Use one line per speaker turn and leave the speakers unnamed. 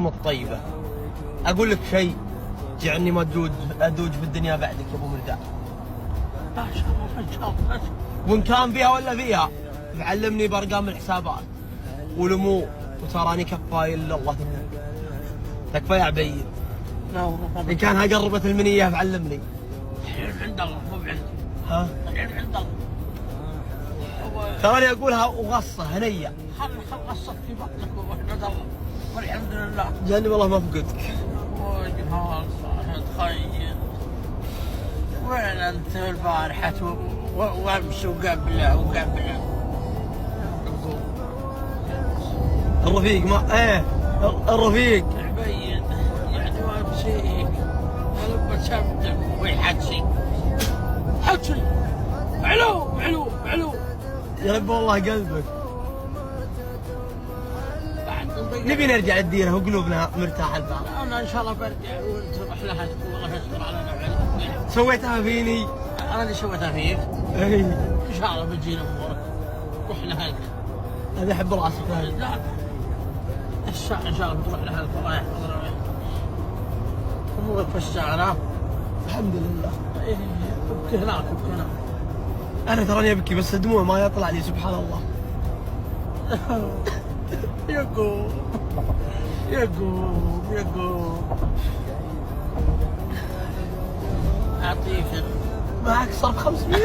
باسم الطيبة. أقول لك شيء، جعلني ما أدوج في الدنيا بعدك يا أبو مرداء.
ما شاء الله ما شاء الله.
وإن كان فيها ولا فيها فعلمني بأرقام الحسابات ولمو، وتراني كفاي إلا الله ثم تكفى يا عبيد.
لا والله
إن كانها قربت المنية فعلمني.
الحين عند الله مو بعندي.
ها؟
الحين عند الله.
تراني أقولها وغصة هنية.
خل غصت في بطنك واحمد الله والحمد لله.
جاني والله ما فقدك.
وجهها تخيل وين انت البارحة وامس وقبله.
الرفيق ما الرفيق
عبيد يعني وامسيك قلب سمتك ويحدسي حدسي علو
يرب والله قلبك.
بعد
نبي نرجع الديره وقلوبنا مرتاحه البال.
انا ان شاء الله برجع وانت رحلتك والله يستر علينا وعليك.
سويتها فيني.
انا اللي سويتها فيك.
اي
ان شاء الله بتجينا امورك رحلة هلك.
هذا احب راسك.
لا ان شاء الله بتروح لهلك الله يحفظنا ويحفظك. امورك في الساعة.
الحمد لله.
ايه ابكي هناك.
انا تراني ابكي بس الدموع ما يطلع لي سبحان الله.
يقوم اعطيك
معك صرف 500.